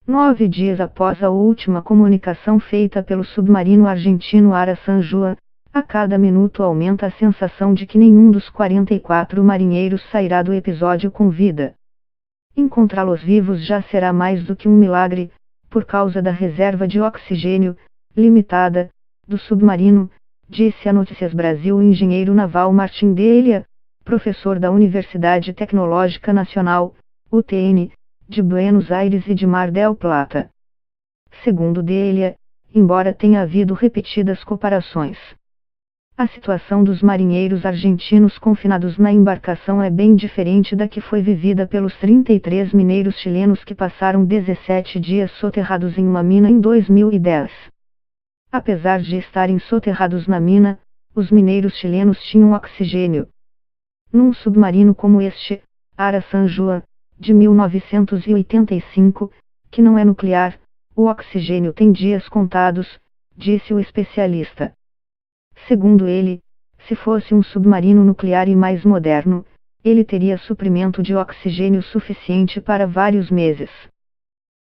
9 dias após a última comunicação feita pelo submarino argentino Ara San Juan, a cada minuto aumenta a sensação de que nenhum dos 44 marinheiros sairá do episódio com vida. Encontrá-los vivos já será mais do que um milagre, por causa da reserva de oxigênio, limitada, do submarino, disse a Notícias Brasil o engenheiro naval Martim Delia, professor da Universidade Tecnológica Nacional, UTN, de Buenos Aires e de Mar del Plata. Segundo Delia, embora tenha havido repetidas comparações, a situação dos marinheiros argentinos confinados na embarcação é bem diferente da que foi vivida pelos 33 mineiros chilenos que passaram 17 dias soterrados em uma mina em 2010. Apesar de estarem soterrados na mina, os mineiros chilenos tinham oxigênio. Num submarino como este, Ara San Juan, de 1985, que não é nuclear, o oxigênio tem dias contados, disse o especialista. Segundo ele, se fosse um submarino nuclear e mais moderno, ele teria suprimento de oxigênio suficiente para vários meses.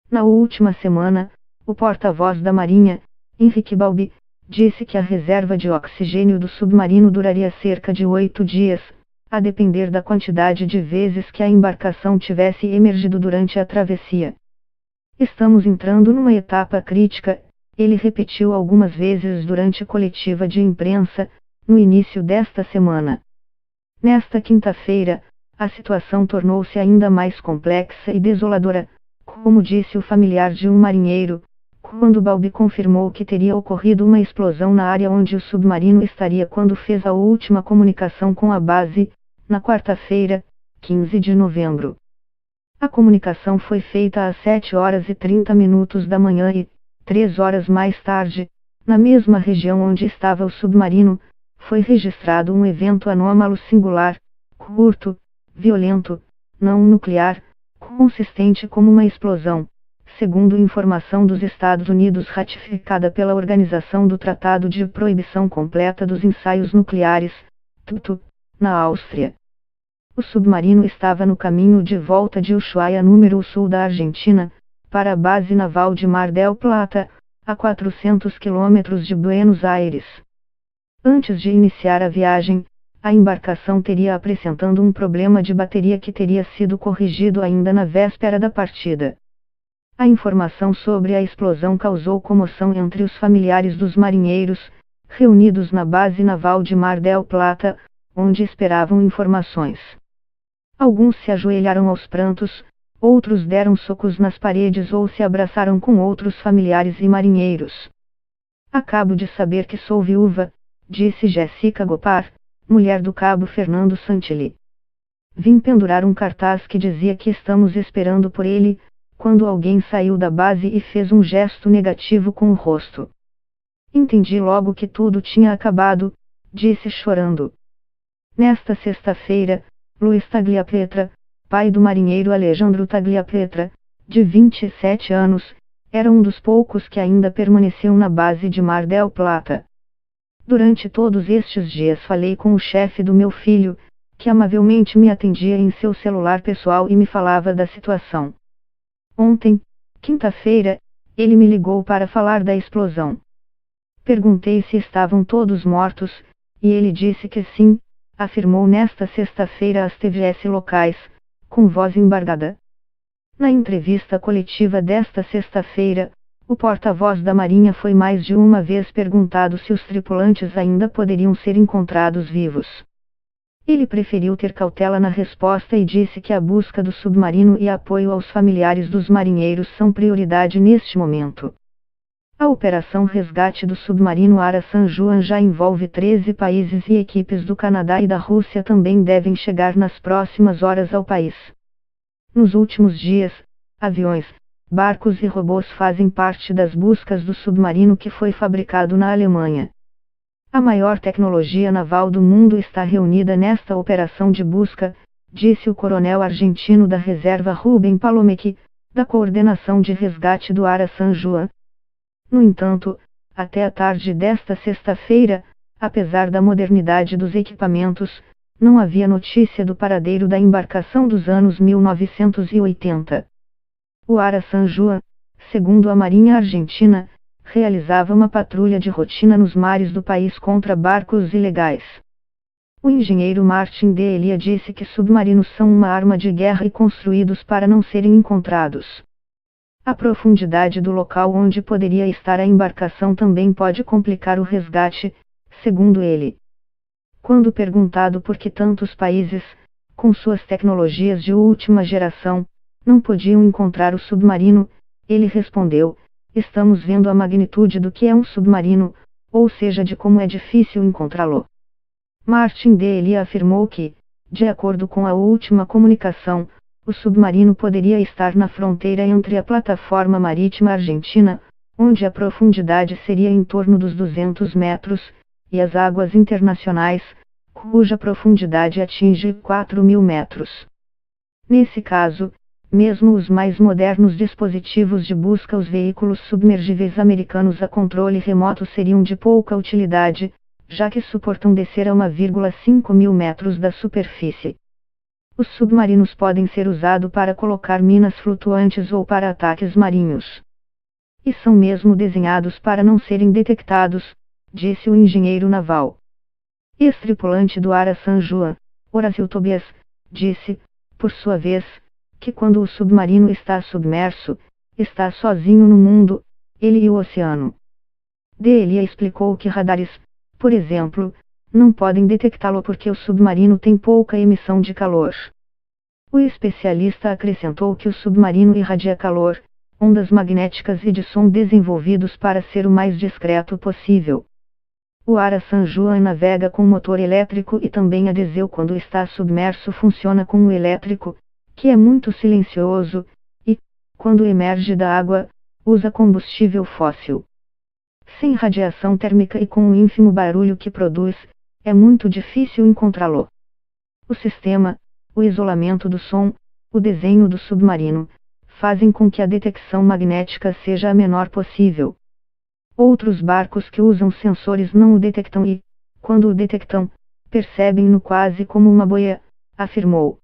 Na última semana, o porta-voz da Marinha, Henrique Balbi, disse que a reserva de oxigênio do submarino duraria cerca de 8 dias, a depender da quantidade de vezes que a embarcação tivesse emergido durante a travessia. Estamos entrando numa etapa crítica, ele repetiu algumas vezes durante a coletiva de imprensa, no início desta semana. Nesta quinta-feira, a situação tornou-se ainda mais complexa e desoladora, como disse o familiar de um marinheiro, quando Balbi confirmou que teria ocorrido uma explosão na área onde o submarino estaria quando fez a última comunicação com a base, na quarta-feira, 15 de novembro. A comunicação foi feita às 7h30 da manhã e, 3 horas mais tarde, na mesma região onde estava o submarino, foi registrado um evento anômalo singular, curto, violento, não nuclear, consistente como uma explosão, segundo informação dos Estados Unidos ratificada pela Organização do Tratado de Proibição Completa dos Ensaios Nucleares, TUTU, na Áustria. O submarino estava no caminho de volta de Ushuaia, número sul da Argentina, para a base naval de Mar del Plata, a 400 quilômetros de Buenos Aires. Antes de iniciar a viagem, a embarcação teria apresentando um problema de bateria que teria sido corrigido ainda na véspera da partida. A informação sobre a explosão causou comoção entre os familiares dos marinheiros, reunidos na base naval de Mar del Plata, onde esperavam informações. Alguns se ajoelharam aos prantos, outros deram socos nas paredes ou se abraçaram com outros familiares e marinheiros. Acabo de saber que sou viúva, disse Jéssica Gopar, mulher do cabo Fernando Santilli. Vim pendurar um cartaz que dizia que estamos esperando por ele, quando alguém saiu da base e fez um gesto negativo com o rosto. Entendi logo que tudo tinha acabado, disse chorando. Nesta sexta-feira, Luiz Tagliapietra, pai do marinheiro Alejandro Tagliapietra, de 27 anos, era um dos poucos que ainda permaneciam na base de Mar del Plata. Durante todos estes dias falei com o chefe do meu filho, que amavelmente me atendia em seu celular pessoal e me falava da situação. Ontem, quinta-feira, ele me ligou para falar da explosão. Perguntei se estavam todos mortos, e ele disse que sim, afirmou nesta sexta-feira às TVS locais, com voz embargada. Na entrevista coletiva desta sexta-feira, o porta-voz da Marinha foi mais de uma vez perguntado se os tripulantes ainda poderiam ser encontrados vivos. Ele preferiu ter cautela na resposta e disse que a busca do submarino e apoio aos familiares dos marinheiros são prioridade neste momento. A operação resgate do submarino Ara San Juan já envolve 13 países e equipes do Canadá e da Rússia também devem chegar nas próximas horas ao país. Nos últimos dias, aviões, barcos e robôs fazem parte das buscas do submarino que foi fabricado na Alemanha. A maior tecnologia naval do mundo está reunida nesta operação de busca, disse o coronel argentino da reserva Rubem Palomeque, da coordenação de resgate do Ara San Juan. No entanto, até a tarde desta sexta-feira, apesar da modernidade dos equipamentos, não havia notícia do paradeiro da embarcação dos anos 1980. O Ara San Juan, segundo a Marinha Argentina, realizava uma patrulha de rotina nos mares do país contra barcos ilegais. O engenheiro Martin de Elia disse que submarinos são uma arma de guerra e construídos para não serem encontrados. A profundidade do local onde poderia estar a embarcação também pode complicar o resgate, segundo ele. Quando perguntado por que tantos países, com suas tecnologias de última geração, não podiam encontrar o submarino, ele respondeu: "Estamos vendo a magnitude do que é um submarino, ou seja, de como é difícil encontrá-lo." Martin de Elia afirmou que, de acordo com a última comunicação, o submarino poderia estar na fronteira entre a plataforma marítima argentina, onde a profundidade seria em torno dos 200 metros, e as águas internacionais, cuja profundidade atinge 4.000 metros. Nesse caso, mesmo os mais modernos dispositivos de busca, os veículos submergíveis americanos a controle remoto seriam de pouca utilidade, já que suportam descer a 1,5 mil metros da superfície. Os submarinos podem ser usados para colocar minas flutuantes ou para ataques marinhos. E são mesmo desenhados para não serem detectados, disse o engenheiro naval. Ex-tripulante do Ara San Juan, Horácio Tobias, disse, por sua vez, que quando o submarino está submerso, está sozinho no mundo, ele e o oceano. De Elia explicou que radares, por exemplo, não podem detectá-lo porque o submarino tem pouca emissão de calor. O especialista acrescentou que o submarino irradia calor, ondas magnéticas e de som desenvolvidos para ser o mais discreto possível. O Ara San Juan navega com motor elétrico e também a diesel. Quando está submerso funciona com o elétrico, que é muito silencioso, e, quando emerge da água, usa combustível fóssil. Sem radiação térmica e com o ínfimo barulho que produz, é muito difícil encontrá-lo. O sistema, o isolamento do som, o desenho do submarino, fazem com que a detecção magnética seja a menor possível. Outros barcos que usam sensores não o detectam e, quando o detectam, percebem-no quase como uma boia, afirmou.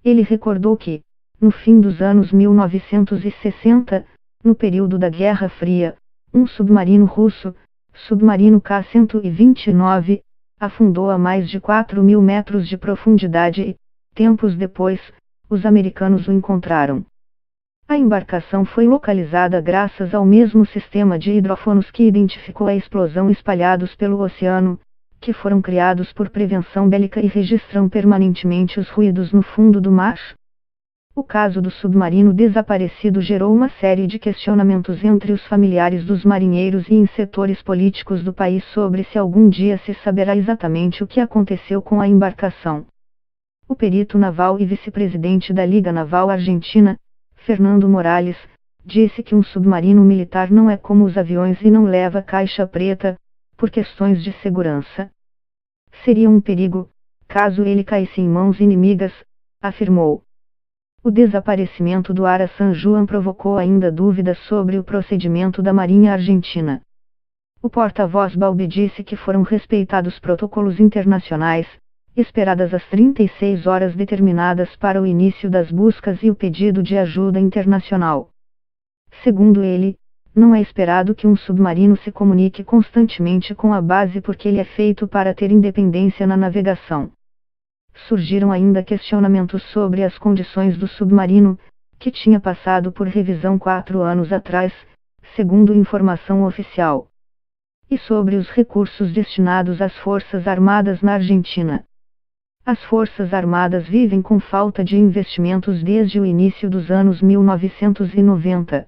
Ele recordou que, no fim dos anos 1960, no período da Guerra Fria, um submarino russo, submarino K-129, afundou a mais de 4.000 metros de profundidade e, tempos depois, os americanos o encontraram. A embarcação foi localizada graças ao mesmo sistema de hidrofones que identificou a explosão espalhados pelo oceano, que foram criados por prevenção bélica e registram permanentemente os ruídos no fundo do mar. O caso do submarino desaparecido gerou uma série de questionamentos entre os familiares dos marinheiros e em setores políticos do país sobre se algum dia se saberá exatamente o que aconteceu com a embarcação. O perito naval e vice-presidente da Liga Naval Argentina, Fernando Morales, disse que um submarino militar não é como os aviões e não leva caixa preta, por questões de segurança. Seria um perigo, caso ele caísse em mãos inimigas, afirmou. O desaparecimento do Ara San Juan provocou ainda dúvidas sobre o procedimento da Marinha Argentina. O porta-voz Balbi disse que foram respeitados protocolos internacionais, esperadas as 36 horas determinadas para o início das buscas e o pedido de ajuda internacional. Segundo ele, não é esperado que um submarino se comunique constantemente com a base porque ele é feito para ter independência na navegação. Surgiram ainda questionamentos sobre as condições do submarino, que tinha passado por revisão 4 anos atrás, segundo informação oficial. E sobre os recursos destinados às Forças Armadas na Argentina. As Forças Armadas vivem com falta de investimentos desde o início dos anos 1990.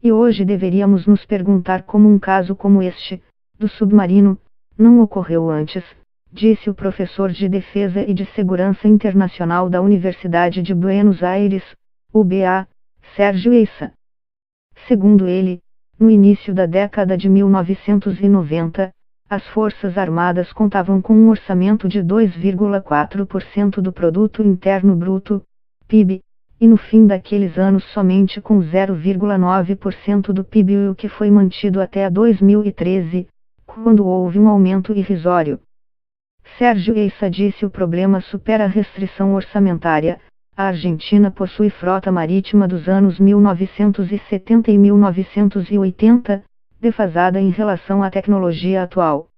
E hoje deveríamos nos perguntar como um caso como este, do submarino, não ocorreu antes, disse o professor de Defesa e de Segurança Internacional da Universidade de Buenos Aires, UBA, Sérgio Eissa. Segundo ele, no início da década de 1990, as Forças Armadas contavam com um orçamento de 2,4% do Produto Interno Bruto, PIB, e no fim daqueles anos somente com 0,9% do PIB, o que foi mantido até 2013, quando houve um aumento irrisório. Sérgio Eissa disse: o problema supera a restrição orçamentária, A Argentina possui frota marítima dos anos 1970 e 1980, defasada em relação à tecnologia atual.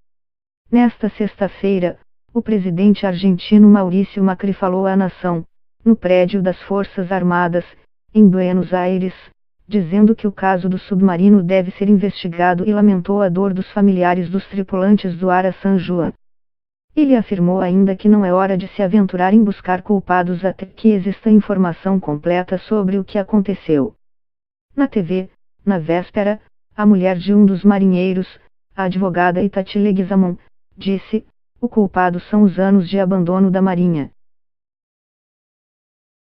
Nesta sexta-feira, o presidente argentino Maurício Macri falou à nação, no prédio das Forças Armadas, em Buenos Aires, dizendo que o caso do submarino deve ser investigado e lamentou a dor dos familiares dos tripulantes do Ara San Juan. Ele afirmou ainda que não é hora de se aventurar em buscar culpados até que exista informação completa sobre o que aconteceu. Na TV, na véspera, a mulher de um dos marinheiros, a advogada Itati Leguizamon, disse: "O culpado são os anos de abandono da Marinha.